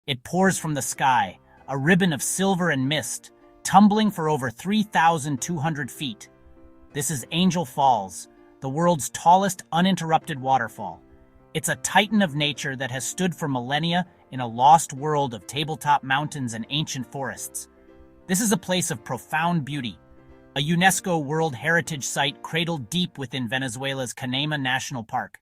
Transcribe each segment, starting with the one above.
It pours from the sky, a ribbon of silver and mist, tumbling for over 3,200 feet. This is Angel Falls, the world's tallest uninterrupted waterfall. It's a titan of nature that has stood for millennia in a lost world of tabletop mountains and ancient forests. This is a place of profound beauty, a UNESCO World Heritage Site cradled deep within Venezuela's Canema National Park.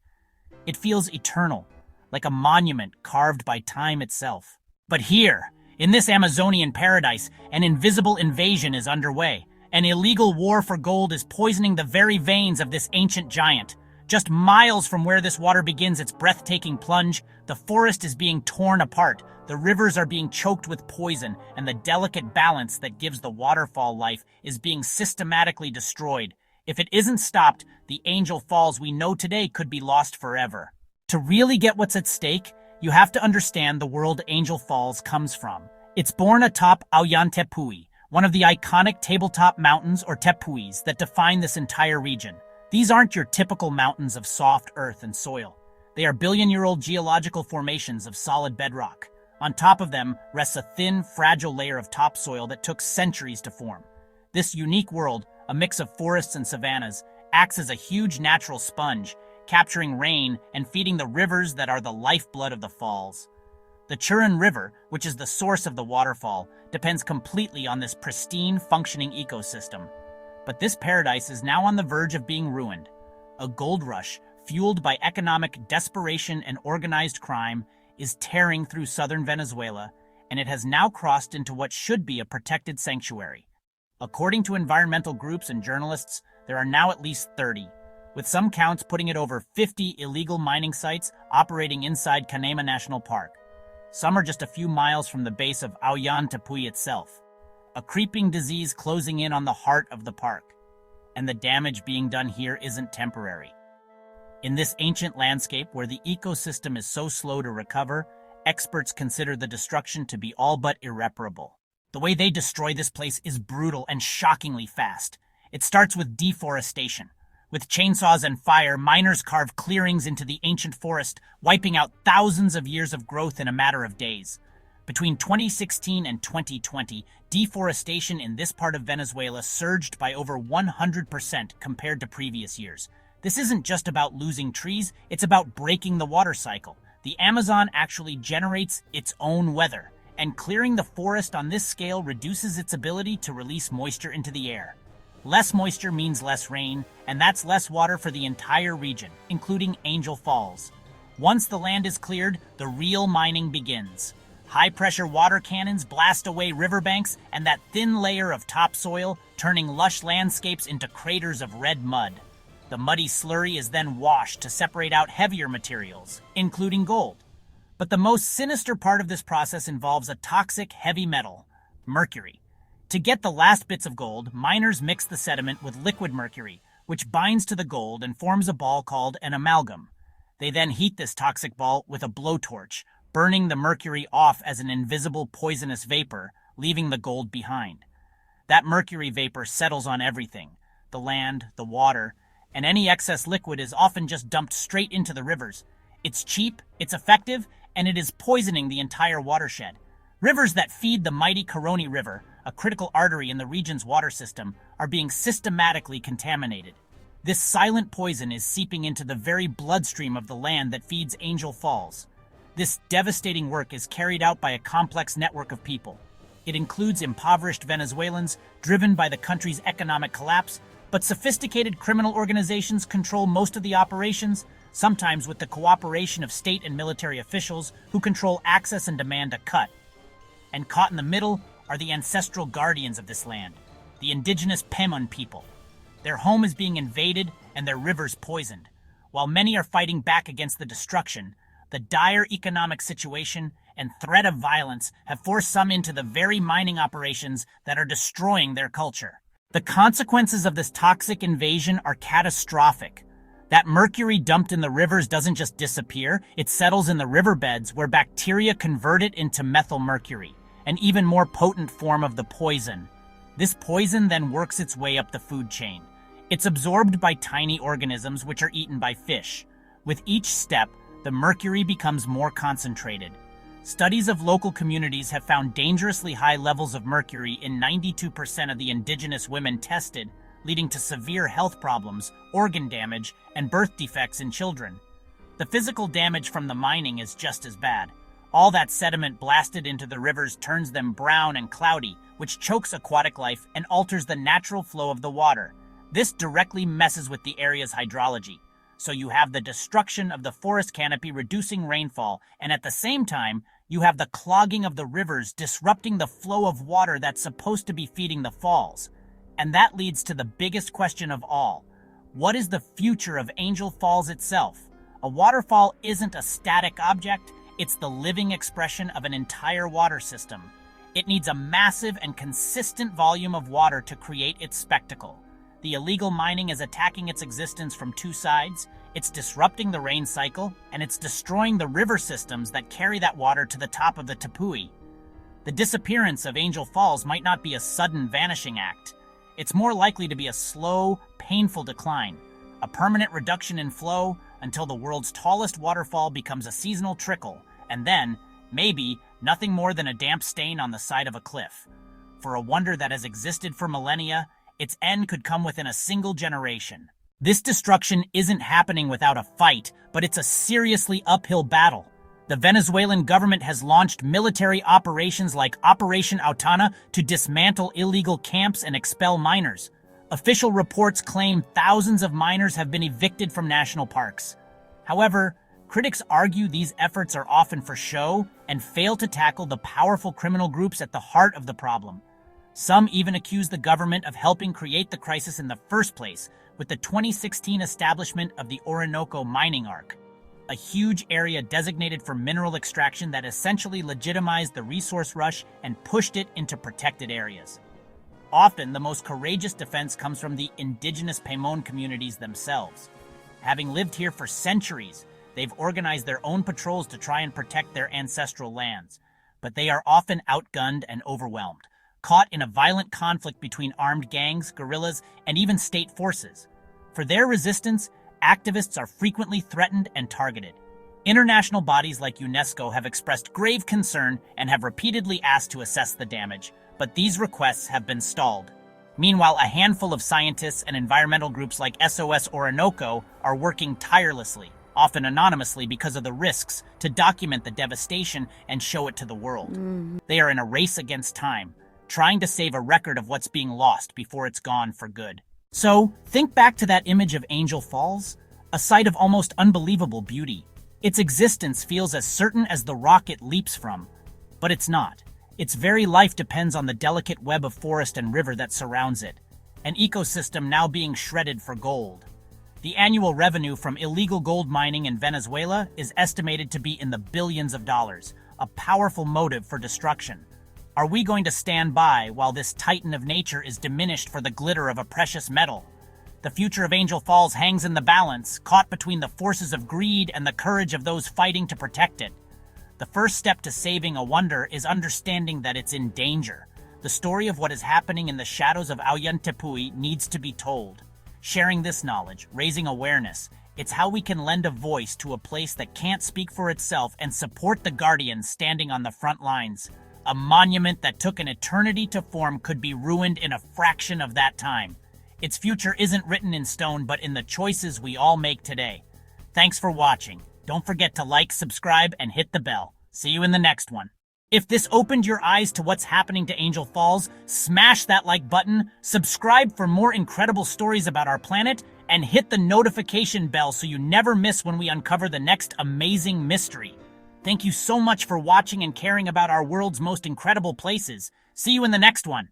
It feels eternal, like a monument carved by time itself. But here, in this Amazonian paradise, an invisible invasion is underway. An illegal war for gold is poisoning the very veins of this ancient giant. Just miles from where this water begins its breathtaking plunge, the forest is being torn apart, the rivers are being choked with poison, and the delicate balance that gives the waterfall life is being systematically destroyed. If it isn't stopped, the Angel Falls we know today could be lost forever. To really get what's at stake, you have to understand the world Angel Falls comes from. It's born atop Ollantaytambo, one of the iconic tabletop mountains or tepuis that define this entire region. These aren't your typical mountains of soft earth and soil. They are billion-year-old geological formations of solid bedrock. On top of them rests a thin, fragile layer of topsoil that took centuries to form. This unique world, a mix of forests and savannas, acts as a huge natural sponge, capturing rain and feeding the rivers that are the lifeblood of the falls. The Churun River, which is the source of the waterfall, depends completely on this pristine, functioning ecosystem. But this paradise is now on the verge of being ruined. A gold rush, fueled by economic desperation and organized crime, is tearing through southern Venezuela, and it has now crossed into what should be a protected sanctuary. According to environmental groups and journalists, there are now at least 30, with some counts putting it over 50 illegal mining sites operating inside Canema National Park. Some are just a few miles from the base of Ollantaytambo itself, a creeping disease closing in on the heart of the park. And the damage being done here isn't temporary. In this ancient landscape where the ecosystem is so slow to recover, experts consider the destruction to be all but irreparable. The way they destroy this place is brutal and shockingly fast. It starts with deforestation. With chainsaws and fire, miners carve clearings into the ancient forest, wiping out thousands of years of growth in a matter of days. Between 2016 and 2020, deforestation in this part of Venezuela surged by over 100% compared to previous years. This isn't just about losing trees, it's about breaking the water cycle. The Amazon actually generates its own weather, and clearing the forest on this scale reduces its ability to release moisture into the air. Less moisture means less rain, and that's less water for the entire region, including Angel Falls. Once the land is cleared, the real mining begins. High-pressure water cannons blast away riverbanks and that thin layer of topsoil, turning lush landscapes into craters of red mud. The muddy slurry is then washed to separate out heavier materials, including gold. But the most sinister part of this process involves a toxic heavy metal, mercury. To get the last bits of gold, miners mix the sediment with liquid mercury, which binds to the gold and forms a ball called an amalgam. They then heat this toxic ball with a blowtorch, burning the mercury off as an invisible poisonous vapor, leaving the gold behind. That mercury vapor settles on everything, the land, the water, and any excess liquid is often just dumped straight into the rivers. It's cheap, it's effective, and it is poisoning the entire watershed. Rivers that feed the mighty Caroni River, a critical artery in the region's water system, are being systematically contaminated. This silent poison is seeping into the very bloodstream of the land that feeds Angel Falls. This devastating work is carried out by a complex network of people. It includes impoverished Venezuelans driven by the country's economic collapse, but sophisticated criminal organizations control most of the operations, sometimes with the cooperation of state and military officials who control access and demand a cut. And caught in the middle are the ancestral guardians of this land, the indigenous Pemon people. Their home is being invaded and their rivers poisoned. While many are fighting back against the destruction, the dire economic situation and threat of violence have forced some into the very mining operations that are destroying their culture. The consequences of this toxic invasion are catastrophic. That mercury dumped in the rivers doesn't just disappear, it settles in the riverbeds where bacteria convert it into methylmercury, an even more potent form of the poison. This poison then works its way up the food chain. It's absorbed by tiny organisms which are eaten by fish. With each step, the mercury becomes more concentrated. Studies of local communities have found dangerously high levels of mercury in 92% of the indigenous women tested, leading to severe health problems, organ damage, and birth defects in children. The physical damage from the mining is just as bad. All that sediment blasted into the rivers turns them brown and cloudy, which chokes aquatic life and alters the natural flow of the water. This directly messes with the area's hydrology. So you have the destruction of the forest canopy reducing rainfall, and at the same time, you have the clogging of the rivers disrupting the flow of water that's supposed to be feeding the falls. And that leads to the biggest question of all. What is the future of Angel Falls itself? A waterfall isn't a static object, it's the living expression of an entire water system. It needs a massive and consistent volume of water to create its spectacle. The illegal mining is attacking its existence from two sides. It's disrupting the rain cycle, and it's destroying the river systems that carry that water to the top of the Tepui. The disappearance of Angel Falls might not be a sudden vanishing act. It's more likely to be a slow, painful decline, a permanent reduction in flow until the world's tallest waterfall becomes a seasonal trickle, and then, maybe, nothing more than a damp stain on the side of a cliff. For a wonder that has existed for millennia, its end could come within a single generation. This destruction isn't happening without a fight, but it's a seriously uphill battle. The Venezuelan government has launched military operations like Operation Autana to dismantle illegal camps and expel miners. Official reports claim thousands of miners have been evicted from national parks. However, critics argue these efforts are often for show and fail to tackle the powerful criminal groups at the heart of the problem. Some even accuse the government of helping create the crisis in the first place with the 2016 establishment of the Orinoco Mining Arc, a huge area designated for mineral extraction that essentially legitimized the resource rush and pushed it into protected areas. Often, the most courageous defense comes from the indigenous Paimon communities themselves. Having lived here for centuries, they've organized their own patrols to try and protect their ancestral lands, but they are often outgunned and overwhelmed, caught in a violent conflict between armed gangs, guerrillas, and even state forces. For their resistance, activists are frequently threatened and targeted. International bodies like UNESCO have expressed grave concern and have repeatedly asked to assess the damage, but these requests have been stalled. Meanwhile, a handful of scientists and environmental groups like SOS Orinoco are working tirelessly, often anonymously because of the risks, to document the devastation and show it to the world. They are in a race against time, trying to save a record of what's being lost before it's gone for good. So, think back to that image of Angel Falls, a sight of almost unbelievable beauty. Its existence feels as certain as the rock it leaps from, but it's not. Its very life depends on the delicate web of forest and river that surrounds it, an ecosystem now being shredded for gold. The annual revenue from illegal gold mining in Venezuela is estimated to be in the billions of dollars, a powerful motive for destruction. Are we going to stand by while this titan of nature is diminished for the glitter of a precious metal? The future of Angel Falls hangs in the balance, caught between the forces of greed and the courage of those fighting to protect it. The first step to saving a wonder is understanding that it's in danger. The story of what is happening in the shadows of Ollantaytambo needs to be told. Sharing this knowledge, raising awareness, it's how we can lend a voice to a place that can't speak for itself and support the guardians standing on the front lines. A monument that took an eternity to form could be ruined in a fraction of that time. Its future isn't written in stone, but in the choices we all make today. Thanks for watching. Don't forget to like, subscribe, and hit the bell. See you in the next one. If this opened your eyes to what's happening to Angel Falls, smash that like button, subscribe for more incredible stories about our planet, and hit the notification bell so you never miss when we uncover the next amazing mystery. Thank you so much for watching and caring about our world's most incredible places. See you in the next one.